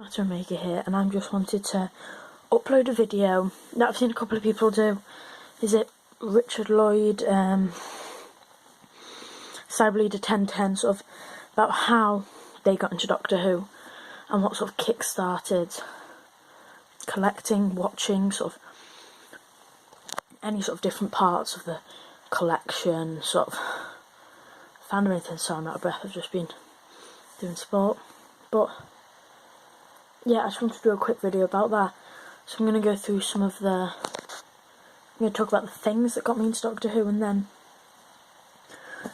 Antimatteromega here, and I just wanted to upload a video that I've seen a couple of people do. Is it Richard Lloyd, Cyberleader 1010, sort of about how they got into Doctor Who and what sort of kick-started collecting, watching, sort of any sort of different parts of the collection, sort of fandom, anything. So I'm out of breath, I've just been doing sport, but yeah, I just wanted to do a quick video about that. So I'm going to go through some of I'm going to talk about the things that got me into Doctor Who, and then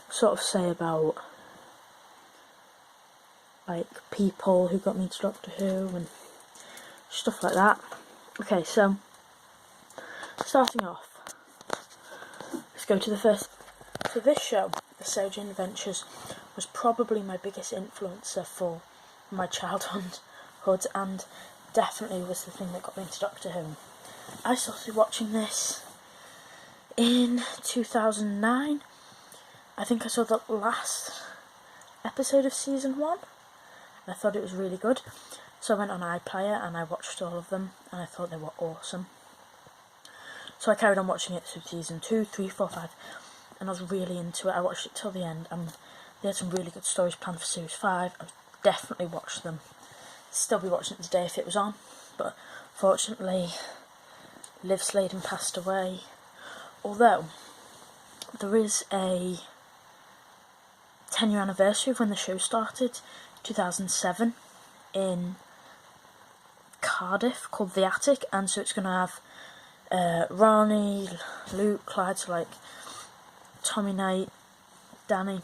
sort of say about like people who got me into Doctor Who and stuff like that. Okay, so starting off, let's go to the first. So this show, The Sarah Jane Adventures, was probably my biggest influencer for my childhood, and definitely was the thing that got me into Doctor Who. I started watching this in 2009. I think I saw the last episode of season 1, and I thought it was really good. So I went on iPlayer and I watched all of them, and I thought they were awesome. So I carried on watching it through season 2, 3, 4, 5, and I was really into it. I watched it till the end, and they had some really good stories planned for series 5. I would definitely watch them. Still be watching it today if it was on, but fortunately Liv Sladen passed away. Although there is a 10-year anniversary of when the show started, 2007, in Cardiff, called The Attic, and so it's going to have Ronnie, Luke, Clyde, so like Tommy Knight, Danny,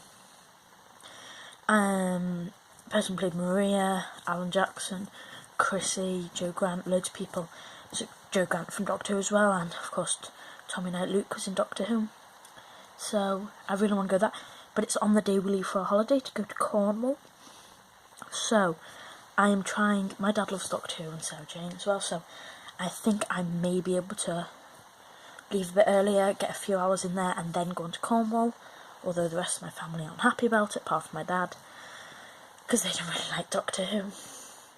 person played Maria, Alan Jackson, Chrissy, Joe Grant, loads of people. So Joe Grant from Doctor Who as well, and of course Tommy Knight Luke was in Doctor Who. So I really want to go that, but it's on the day we leave for a holiday to go to Cornwall. So I am trying. My dad loves Doctor Who and Sarah Jane as well, so I think I may be able to leave a bit earlier, get a few hours in there, and then go on to Cornwall. Although the rest of my family aren't happy about it, apart from my dad, because they don't really like Doctor Who.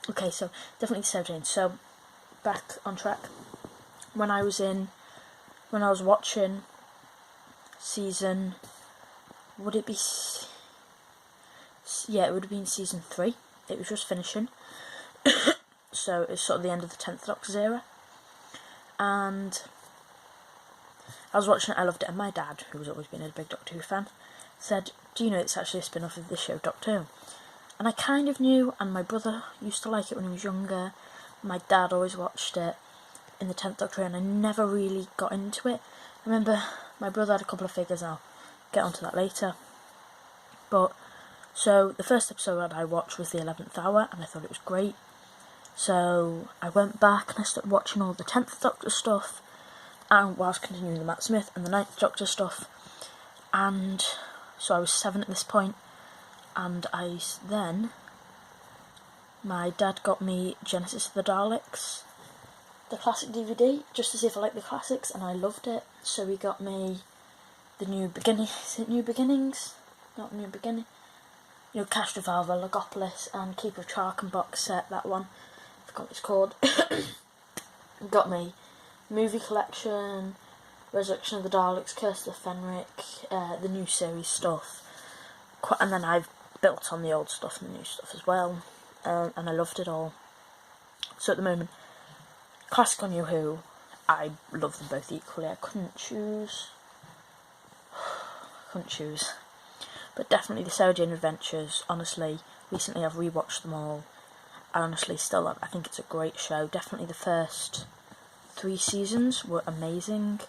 Okay, so definitely Sarah Jane. So back on track. When I was watching season, would it be? Yeah, it would have been season 3. It was just finishing. So it's sort of the end of the 10th Doctor's era, and I was watching it. I loved it, and my dad, who has always been a big Doctor Who fan, said, "Do you know it's actually a spin-off of the show Doctor Who?" And I kind of knew, and my brother used to like it when he was younger. My dad always watched it in the 10th Doctor, and I never really got into it. I remember my brother had a couple of figures, and I'll get onto that later. But, so the first episode I watched was the 11th Hour, and I thought it was great. So I went back and I started watching all the 10th Doctor stuff, and whilst continuing the Matt Smith and the 9th Doctor stuff. And so I was 7 at this point, and my dad got me Genesis of the Daleks, the classic DVD, just to see if I liked the classics, and I loved it. So he got me the New Beginnings, is it New Beginnings? Not New Beginning. You know, Castrovalva, Logopolis, and Keeper of Traken box set, that one. I forgot what it's called. Got me movie collection, Resurrection of the Daleks, Curse of the Fenric, the new series stuff. And then I've built on the old stuff and the new stuff as well. And I loved it all. So at the moment, classic or New Who, I love them both equally. I couldn't choose. But definitely the Sarah Jane Adventures. Honestly, recently I've rewatched them all. I honestly still, I think it's a great show. Definitely the first 3 seasons were amazing.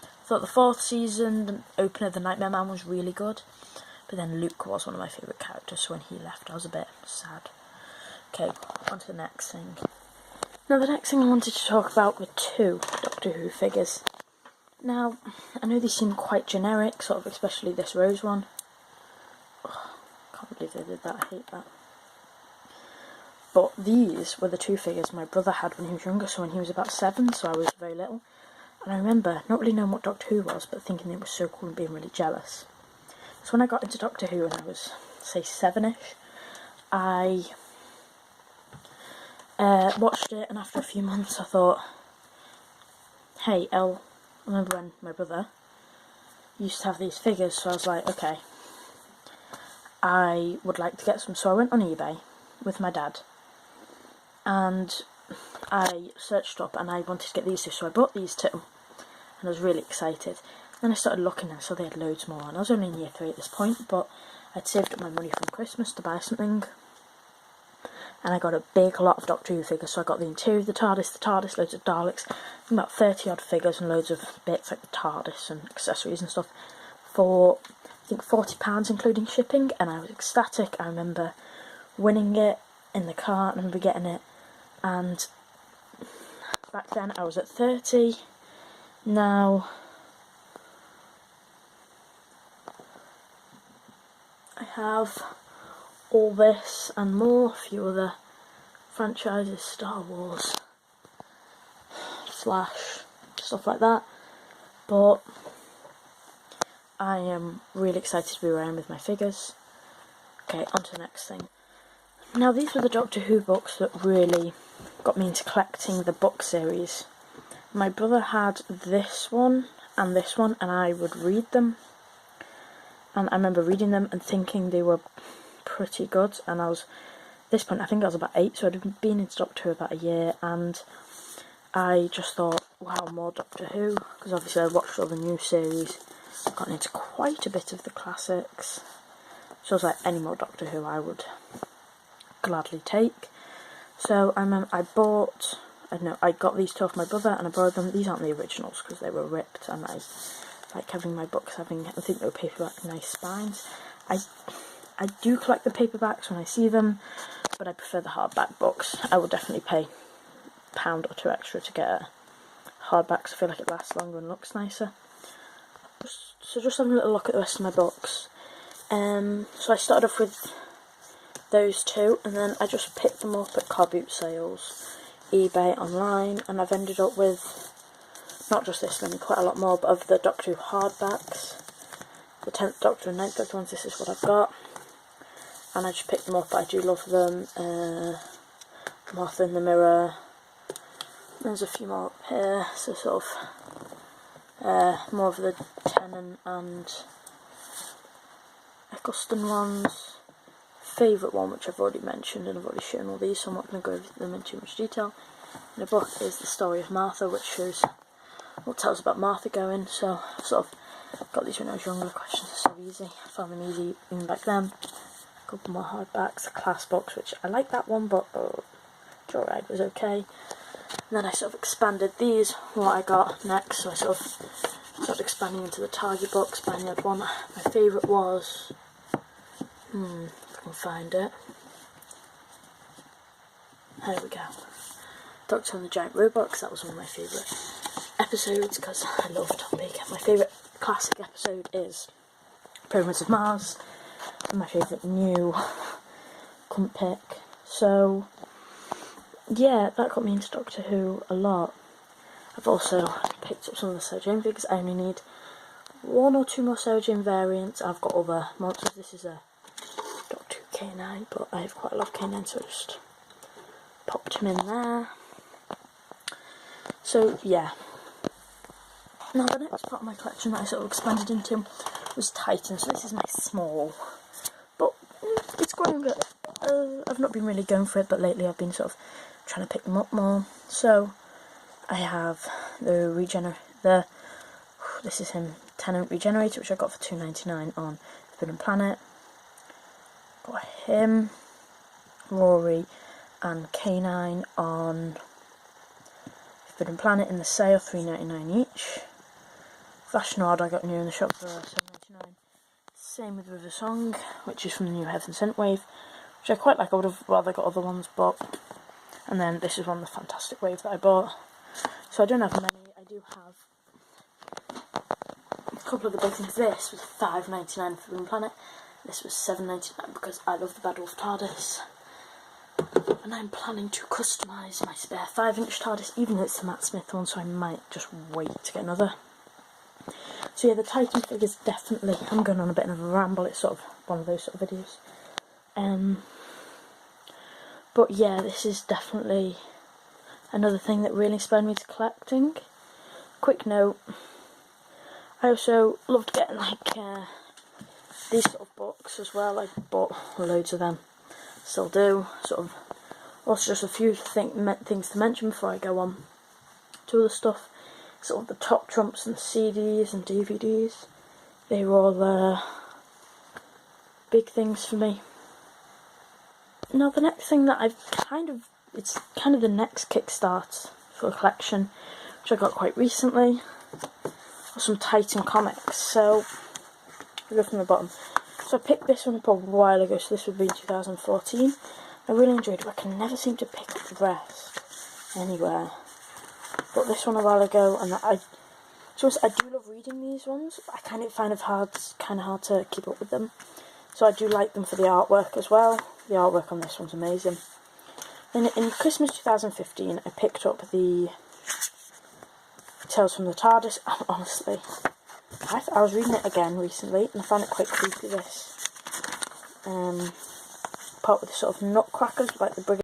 I thought the 4th season, the opener, The Nightmare Man, was really good. But then Luke was one of my favourite characters, so when he left I was a bit sad. Okay, on to the next thing. Now the next thing I wanted to talk about were 2 Doctor Who figures. Now, I know these seem quite generic, sort of, especially this rose one. Oh, can't believe they did that, I hate that. But these were the 2 figures my brother had when he was younger, so when he was about 7, so I was very little. And I remember not really knowing what Doctor Who was, but thinking it was so cool and being really jealous. So when I got into Doctor Who when I was, say, 7-ish, I Watched it, and after a few months I thought, hey, I remember when my brother used to have these figures, so I was like, okay, I would like to get some. So I went on eBay with my dad, and I searched up, and I wanted to get these two, so I bought these two, and I was really excited. Then I started looking, and so they had loads more, and I was only in year 3 at this point, but I'd saved up my money from Christmas to buy something, and I got a big lot of Doctor Who figures. So I got the interior of the TARDIS, loads of Daleks, about 30 odd figures, and loads of bits like the TARDIS and accessories and stuff for, I think, £40 including shipping, and I was ecstatic. I remember winning it in the car, and I remember getting it, and back then I was at 30, now I have all this and more, a few other franchises, Star Wars, Flash, stuff like that, but I am really excited to be around with my figures. Okay, on to the next thing. Now, these were the Doctor Who books that really got me into collecting the book series. My brother had this one, and I would read them. And I remember reading them and thinking they were pretty good. And I was, at this point, I think I was about 8, so I'd been into Doctor Who about a year. And I just thought, wow, more Doctor Who. Because obviously I watched all the new series, gotten into quite a bit of the classics. So I was like, any more Doctor Who I would gladly take. So I remember I got these two off my brother, and I borrowed them. These aren't the originals because they were ripped, and I like having my books having, I think they were paperback, nice spines. I do collect the paperbacks when I see them, but I prefer the hardback books. I will definitely pay £1 or £2 extra to get a hardback, because I feel like it lasts longer and looks nicer. So just having a little look at the rest of my books. So I started off with those two, and then I just picked them up at car boot sales, eBay, online, and I've ended up with not just this many, quite a lot more, but of the Doctor Who hardbacks, the 10th Doctor and 9th Doctor ones. This is what I've got, and I just picked them up. I do love them. Martha in the Mirror, there's a few more up here, so sort of more of the Tennant and Eccleston ones. Favourite one, which I've already mentioned, and I've already shown all these, so I'm not going to go over them in too much detail. In the book is the story of Martha, which shows what tells about Martha going. So I've sort of got these when I was younger. Questions are so easy. I found them easy even back then. A couple more hardbacks, the class books, which I like that one, but Joyride was okay. And then I sort of expanded these, what I got next, so I sort of started expanding into the Target books, buying the odd one. My favourite was, if I can find it, there we go, Doctor and the Giant Robot, because that was one of my favourite episodes, because I love Tom Baker. My favourite classic episode is Pyramids of Mars, and my favourite new couldn't pick. So yeah, that got me into Doctor Who a lot. I've also picked up some of the Sarah Jane figures. I only need 1 or 2 more Sarah Jane variants. I've got other monsters. This is a Doctor Who K9, but I have quite a lot of K9, so I just popped him in there. So yeah. Now the next part of my collection that I sort of expanded into was Titan. So this is my small, but it's growing good. I've not been really going for it, but lately I've been sort of trying to pick them up more. So I have this is him, Tennant Regenerator, which I got for £2.99 on Forbidden Planet. Got him, Rory and K9 on Forbidden Planet in the sale, £3.99 each. Flash Nod I got new in the shop for £7.99. Same with River Song, which is from the new Heaven Sent Wave, which I quite like. I would have rather got other ones, but... And then this is one of the Fantastic Wave that I bought. So I don't have many. I do have a couple of the big things. This was £5.99 for Forbidden Planet. This was £7.99 because I love the Bad Wolf TARDIS. And I'm planning to customise my spare 5-inch TARDIS, even though it's the Matt Smith one, so I might just wait to get another. So yeah, the Titan figures definitely, I'm going on a bit of a ramble, it's sort of one of those sort of videos. But yeah, this is definitely another thing that really inspired me to collecting. Quick note, I also loved getting like these sort of books as well. I bought loads of them, still do. Sort of also just a few things to mention before I go on to other stuff. Sort of the top trumps and CDs and DVDs. They were all big things for me. Now the next thing that it's kind of the next kickstart for a collection, which I got quite recently, are some Titan comics. So we go from the bottom. So I picked this one up a while ago, so this would be 2014. I really enjoyed it, but I can never seem to pick up the rest anywhere. But this one a while ago, and I do love reading these ones, but I find it hard to keep up with them. So I do like them for the artwork as well. The artwork on this one's amazing. Then in Christmas 2015, I picked up the Tales from the TARDIS. Honestly, I was reading it again recently, and I found it quite creepy, this. Part with the sort of nutcrackers, like the brigade.